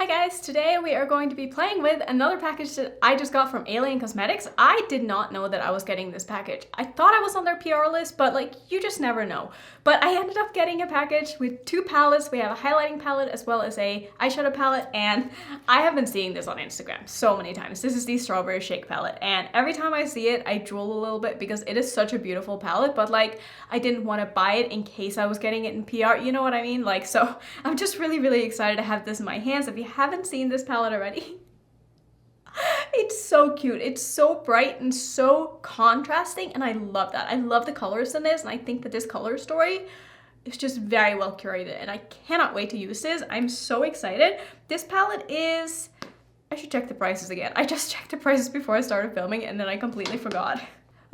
Hi guys, today we are going to be playing with another package that I just got from Alien Cosmetics. I did not know that I was getting this package. I thought I was on their PR list, but like, you just never know. But I ended up getting a package with two palettes. We have a highlighting palette as well as a eyeshadow palette, and I have been seeing this on Instagram so many times. This is the Strawberry Shake palette, and every time I see it, I drool a little bit because it is such a beautiful palette, but like, I didn't want to buy it in case I was getting it in PR, you know what I mean? Like, so I'm just really excited to have this in my hands. If you haven't seen this palette already, it's so cute. It's so bright and so contrasting, and I love that. I love the colors in this, and I think that this color story is just very well curated, and I cannot wait to use this. I'm so excited. This palette is, I should check the prices again. I just checked the prices before I started filming, and then I completely forgot.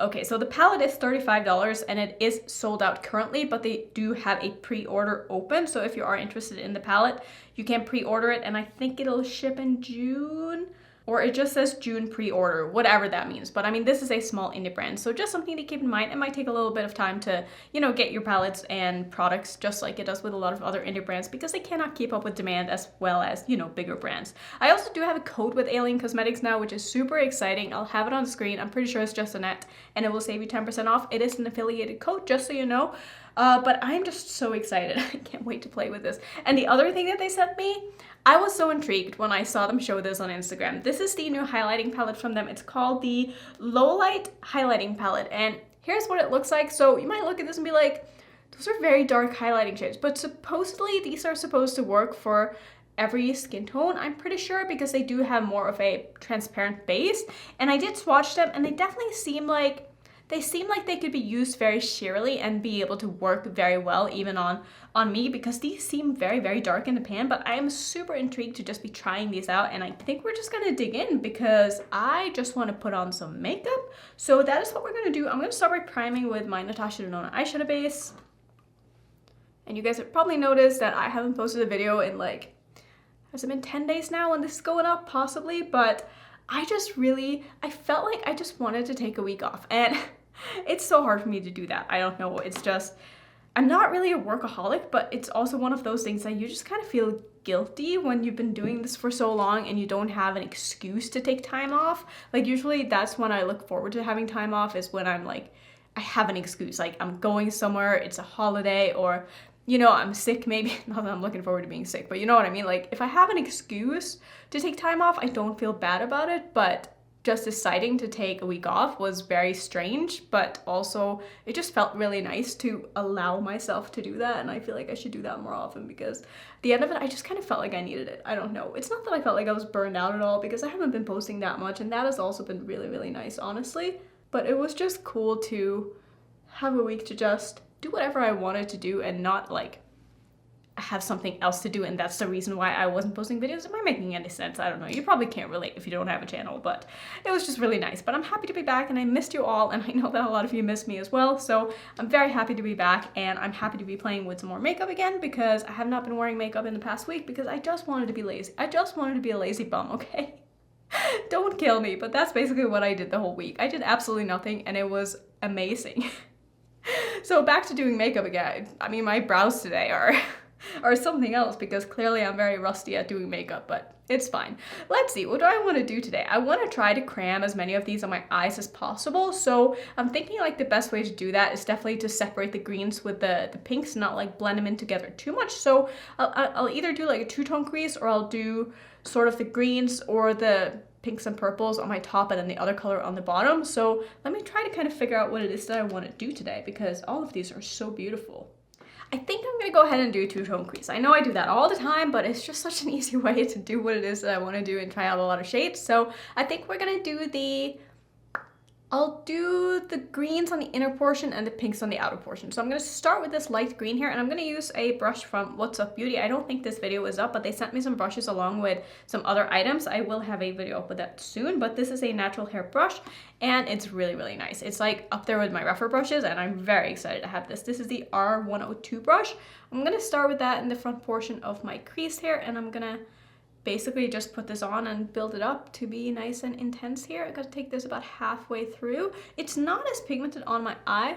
Okay, so the palette is $35 and it is sold out currently, but they do have a pre-order open. So if you are interested in the palette, you can pre-order it, and I think it'll ship in June, or it just says June pre-order, whatever that means. But I mean, this is a small indie brand, so just something to keep in mind. It might take a little bit of time to, you know, get your palettes and products just like it does with a lot of other indie brands, because they cannot keep up with demand as well as, you know, bigger brands. I also do have a code with Alien Cosmetics now, which is super exciting. I'll have it on the screen. I'm pretty sure it's just Annette, and it will save you 10% off. It is an affiliated code, just so you know. But I'm just so excited. I can't wait to play with this. And the other thing that they sent me, I was so intrigued when I saw them show this on Instagram. This is the new highlighting palette from them. It's called the Low Light Highlighting Palette. And here's what it looks like. So you might look at this and be like, those are very dark highlighting shades. But supposedly these are supposed to work for every skin tone, I'm pretty sure, because they do have more of a transparent base. And I did swatch them, and they definitely seem like they could be used very sheerly and be able to work very well even on me, because these seem very dark in the pan. But I am super intrigued to just be trying these out, and I think we're just gonna dig in because I just want to put on some makeup. So that is what we're gonna do. I'm gonna start by priming with my Natasha Denona eyeshadow base. And you guys have probably noticed that I haven't posted a video in like, has it been 10 days now when this is going up? Possibly, but I felt like I just wanted to take a week off, and it's so hard for me to do that. I don't know, it's just, I'm not really a workaholic, but it's also one of those things that you just kind of feel guilty when you've been doing this for so long and you don't have an excuse to take time off. Like, usually that's when I look forward to having time off, is when I'm like, I have an excuse, like I'm going somewhere, it's a holiday, or you know, I'm sick maybe. Not that I'm looking forward to being sick, but you know what I mean? Like, if I have an excuse to take time off, I don't feel bad about it. But just deciding to take a week off was very strange, but also it just felt really nice to allow myself to do that. And I feel like I should do that more often, because at the end of it, I just kind of felt like I needed it. I don't know. It's not that I felt like I was burned out at all, because I haven't been posting that much, and that has also been really nice, honestly. But it was just cool to have a week to just do whatever I wanted to do and not like have something else to do, and that's the reason why I wasn't posting videos. Am I making any sense? I don't know. You probably can't relate if you don't have a channel, but it was just really nice. But I'm happy to be back, and I missed you all, and I know that a lot of you missed me as well, so I'm very happy to be back, and I'm happy to be playing with some more makeup again, because I have not been wearing makeup in the past week because I just wanted to be lazy. I just wanted to be a lazy bum, okay? Don't kill me, but that's basically what I did the whole week. I did absolutely nothing, and it was amazing. So back to doing makeup again. I mean, my brows today are something else, because clearly I'm very rusty at doing makeup, but it's fine. Let's see, what do I want to do today? I want to try to cram as many of these on my eyes as possible. So I'm thinking like the best way to do that is definitely to separate the greens with the pinks, not like blend them in together too much. So I'll either do like a two-tone crease, or I'll do sort of the greens or the pinks and purples on my top and then the other color on the bottom. So let me try to kind of figure out what it is that I want to do today, because all of these are so beautiful. I think I'm gonna go ahead and do a two-tone crease. I know I do that all the time, but it's just such an easy way to do what it is that I want to do and try out a lot of shades. So I think we're gonna do I'll do the greens on the inner portion and the pinks on the outer portion. So I'm going to start with this light green here, and I'm going to use a brush from What's Up Beauty. I don't think this video is up, but they sent me some brushes along with some other items. I will have a video up with that soon, but this is a natural hair brush, and it's really nice. It's like up there with my Rephr brushes, and I'm very excited to have this. This is the R102 brush. I'm going to start with that in the front portion of my crease here, and I'm going to basically just put this on and build it up to be nice and intense here. I gotta take this about halfway through. It's not as pigmented on my eye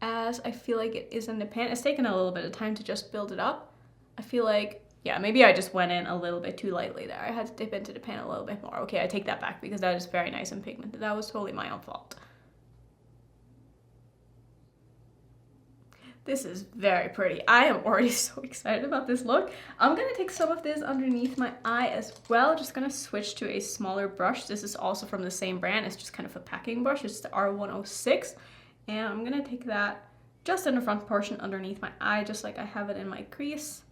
as I feel like it is in the pan. It's taken a little bit of time to just build it up. I feel like Yeah, maybe I just went in a little bit too lightly there. I had to dip into the pan a little bit more. Okay, I take that back because that is very nice and pigmented. That was totally my own fault. This is very pretty. I am already so excited about this look. I'm gonna take some of this underneath my eye as well. Just gonna switch to a smaller brush. This is also from the same brand. It's just kind of a packing brush. It's the R106. And I'm gonna take that just in the front portion underneath my eye, just like I have it in my crease.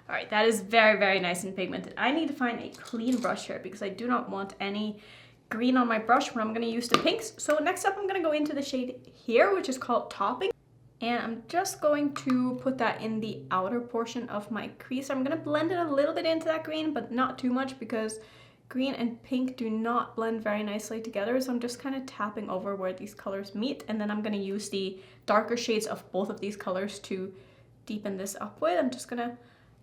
All right, that is very, very nice and pigmented. I need to find a clean brush here because I do not want any green on my brush when I'm going to use the pinks. So next up, I'm going to go into the shade here, which is called Topping. And I'm just going to put that in the outer portion of my crease. I'm going to blend it a little bit into that green, but not too much because green and pink do not blend very nicely together. So I'm just kind of tapping over where these colors meet. And then I'm going to use the darker shades of both of these colors to deepen this up with. I'm just going to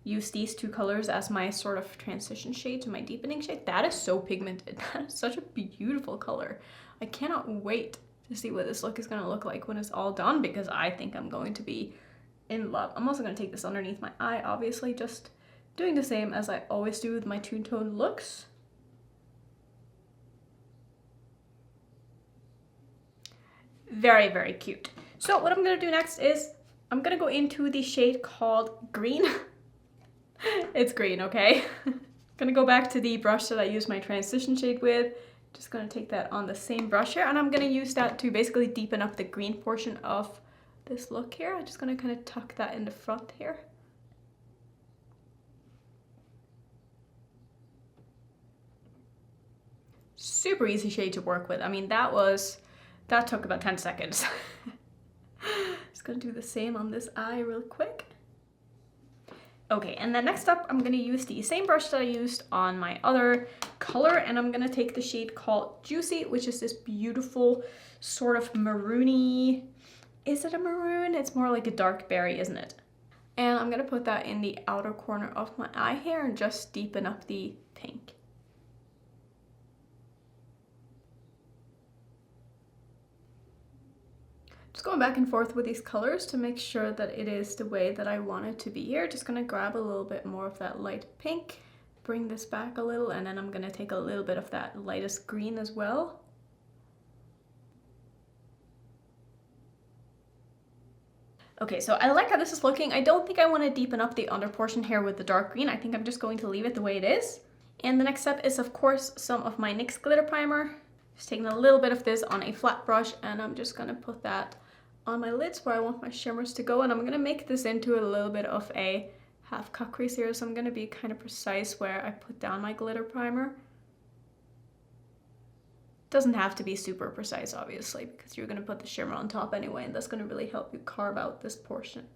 use these two colors as my sort of transition shade to my deepening shade. That is so pigmented. That is such a beautiful color. I cannot wait to see what this look is going to look like when it's all done because I think I'm going to be in love. I'm also going to take this underneath my eye, obviously, just doing the same as I always do with my two-tone looks. Very, very cute. So what I'm going to do next is I'm going to go into the shade called Green. It's green, okay? Gonna go back to the brush that I used my transition shade with. Just gonna take that on the same brush here, and I'm gonna use that to basically deepen up the green portion of this look here. I'm just gonna kind of tuck that in the front here. Super easy shade to work with. I mean, that took about 10 seconds. Just gonna do the same on this eye real quick. Okay, and then next up, I'm going to use the same brush that I used on my other color, and I'm going to take the shade called Juicy, which is this beautiful sort of maroony. Is it a maroon? It's more like a dark berry, isn't it? And I'm going to put that in the outer corner of my eye here and just deepen up the pink. Just going back and forth with these colors to make sure that it is the way that I want it to be here. Just gonna grab a little bit more of that light pink, bring this back a little, and then I'm gonna take a little bit of that lightest green as well. Okay, so I like how this is looking. I don't think I want to deepen up the under portion here with the dark green. I think I'm just going to leave it the way it is. And the next step is, of course, some of my NYX glitter primer. Just taking a little bit of this on a flat brush, and I'm just gonna put that on my lids where I want my shimmers to go, and I'm gonna make this into a little bit of a half cut crease here, so I'm gonna be kind of precise where I put down my glitter primer. Doesn't have to be super precise, obviously, because you're gonna put the shimmer on top anyway, and that's gonna really help you carve out this portion.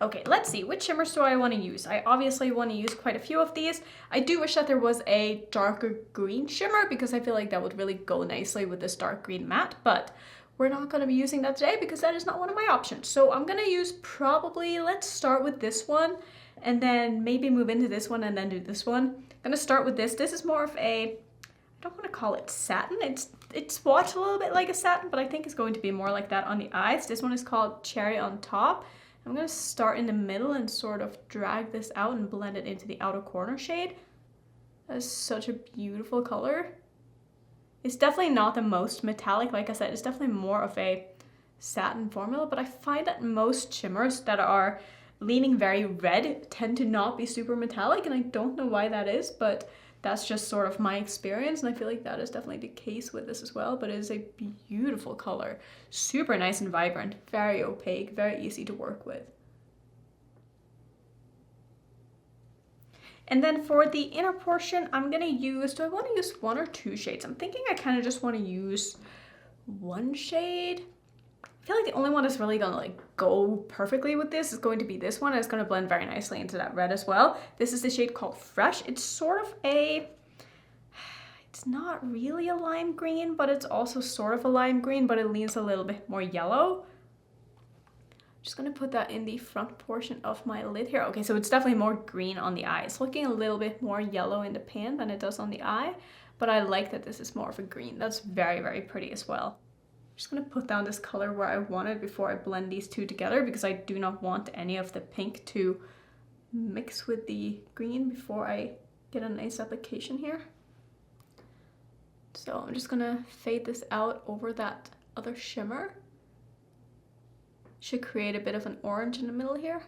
Okay, let's see, which shimmers do I want to use? I obviously want to use quite a few of these. I do wish that there was a darker green shimmer because I feel like that would really go nicely with this dark green matte, but we're not going to be using that today because that is not one of my options. So I'm going to use probably, let's start with this one and then maybe move into this one and then do this one. I'm going to start with this. This is more of a, I don't want to call it satin. It's swatched a little bit like a satin, but I think it's going to be more like that on the eyes. This one is called Cherry on Top. I'm going to start in the middle and sort of drag this out and blend it into the outer corner shade. That is such a beautiful color. It's definitely not the most metallic, like I said, it's definitely more of a satin formula, but I find that most shimmers that are leaning very red tend to not be super metallic, and I don't know why that is, but that's just sort of my experience, and I feel like that is definitely the case with this as well. But it is a beautiful color, super nice and vibrant, very opaque, very easy to work with. And then for the inner portion, I'm gonna use, do I want to use one or two shades? I'm thinking I kind of just want to use one shade. I feel like the only one that's really gonna like go perfectly with this is going to be this one, and it's gonna blend very nicely into that red as well. This is the shade called Fresh. It's sort of a, it's not really a lime green, but it's also sort of a lime green, but it leans a little bit more yellow. I'm just gonna put that in the front portion of my lid here. Okay, so it's definitely more green on the eye. It's looking a little bit more yellow in the pan than it does on the eye. but I like that this is more of a green. That's very, very pretty as well. I'm just gonna put down this color where I want it before I blend these two together, because I do not want any of the pink to mix with the green before I get a nice application here. So I'm just gonna fade this out over that other shimmer. Should create a bit of an orange in the middle here.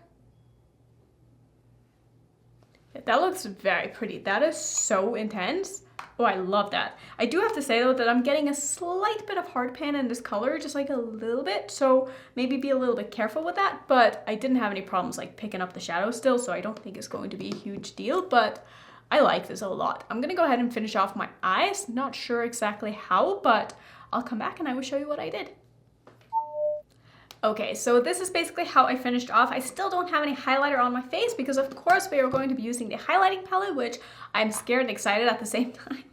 Yeah, that looks very pretty. That is so intense. Oh, I love that. I do have to say though that I'm getting a slight bit of hard pan in this color, just like a little bit. So maybe be a little bit careful with that, but I didn't have any problems like picking up the shadows still, so I don't think it's going to be a huge deal, but I like this a lot. I'm gonna go ahead and finish off my eyes. Not sure exactly how, but I'll come back and I will show you what I did. Okay, so this is basically how I finished off. I still don't have any highlighter on my face because of course we are going to be using the highlighting palette, which I'm scared and excited at the same time.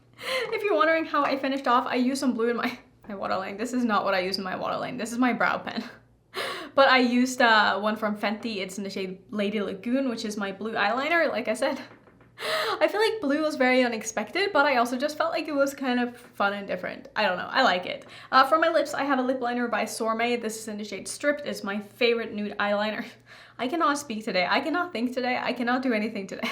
If you're wondering how I finished off, I used some blue in my waterline. This is not what I use in my waterline. This is my brow pen. But I used one from Fenty. It's in the shade Lady Lagoon, which is my blue eyeliner, like I said. I feel like blue was very unexpected, but I also just felt like it was kind of fun and different. I don't know, I like it. For my lips, I have a lip liner by Sormay. This is in the shade Stripped. It's my favorite nude eyeliner. I cannot speak today. I cannot think today. I cannot do anything today.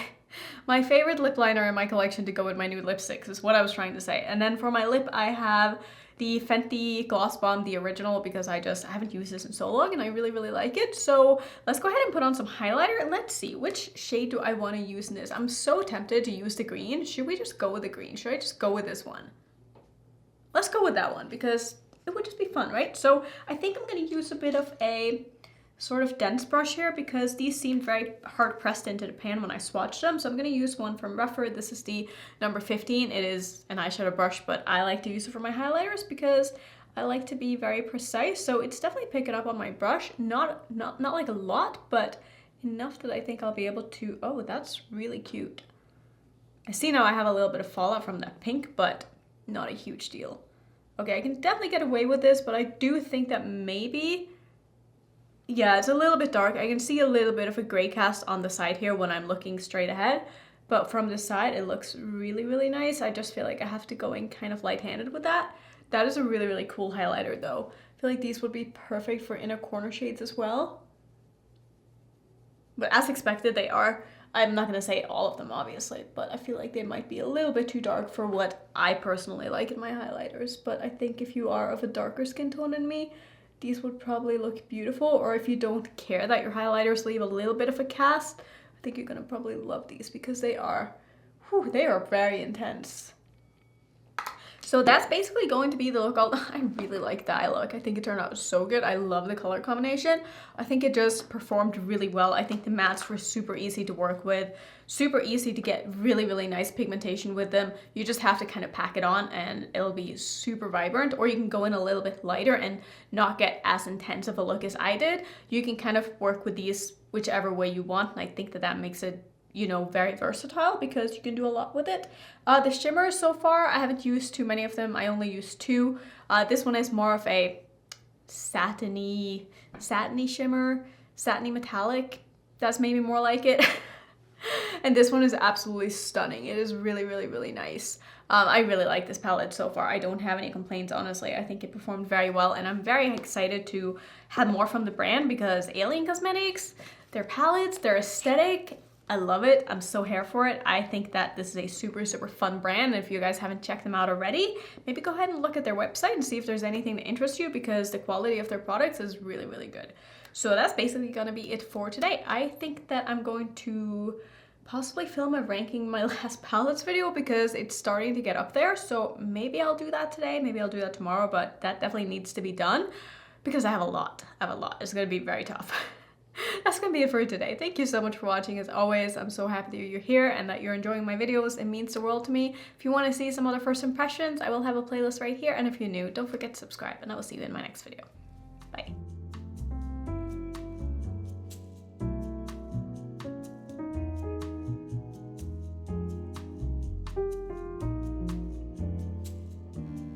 My favorite lip liner in my collection to go with my nude lipsticks is what I was trying to say. And then for my lip, I have the Fenty Gloss Bomb, the original, because I haven't used this in so long and I really, really like it. So let's go ahead and put on some highlighter and let's see, which shade do I want to use in this? I'm so tempted to use the green. Should we just go with the green? Should I just go with this one? Let's go with that one because it would just be fun, right? So I think I'm going to use a bit of a sort of dense brush here because these seemed very hard pressed into the pan when I swatched them. So I'm going to use one from Rephr. This is the number 15. It is an eyeshadow brush, but I like to use it for my highlighters because I like to be very precise. So it's definitely picking up on my brush. Not like a lot, but enough that I think I'll be able to, oh, that's really cute. I see now I have a little bit of fallout from that pink, but not a huge deal. Okay, I can definitely get away with this, but I do think that maybe, yeah, it's a little bit dark. I can see a little bit of a gray cast on the side here when I'm looking straight ahead, but from the side it looks really, really nice. I just feel like I have to go in kind of light-handed with that. That is a really, really cool highlighter though. I feel like these would be perfect for inner corner shades as well. But as expected, they are, I'm not gonna say all of them obviously, but I feel like they might be a little bit too dark for what I personally like in my highlighters. But I think if you are of a darker skin tone than me, these would probably look beautiful, or if you don't care that your highlighters leave a little bit of a cast, I think you're gonna probably love these because they are very intense. So that's basically going to be the look. I really like the eye look. I think it turned out so good. I love the color combination. I think it just performed really well. I think the mattes were super easy to work with, super easy to get really, really nice pigmentation with them. You just have to kind of pack it on and it'll be super vibrant, or you can go in a little bit lighter and not get as intense of a look as I did. You can kind of work with these whichever way you want, and I think that makes it, you know, very versatile because you can do a lot with it. The shimmers so far, I haven't used too many of them. I only used two. This one is more of a satiny shimmer, satiny metallic. That's maybe more like it. And this one is absolutely stunning. It is really, really, really nice. I really like this palette so far. I don't have any complaints, honestly. I think it performed very well, and I'm very excited to have more from the brand because Alien Cosmetics, their palettes, their aesthetic, I love it. I'm so here for it. I think that this is a super, super fun brand. If you guys haven't checked them out already, maybe go ahead and look at their website and see if there's anything that interests you because the quality of their products is really, really good. So that's basically gonna be it for today. I think that I'm going to possibly film a ranking my last palettes video because it's starting to get up there. So maybe I'll do that today, maybe I'll do that tomorrow, but that definitely needs to be done because I have a lot. It's gonna be very tough. That's gonna be it for today. Thank you so much for watching. As always, I'm so happy that you're here and that you're enjoying my videos. It means the world to me. If you want to see some other first impressions, I will have a playlist right here. And if you're new, don't forget to subscribe, and I will see you in my next video. Bye.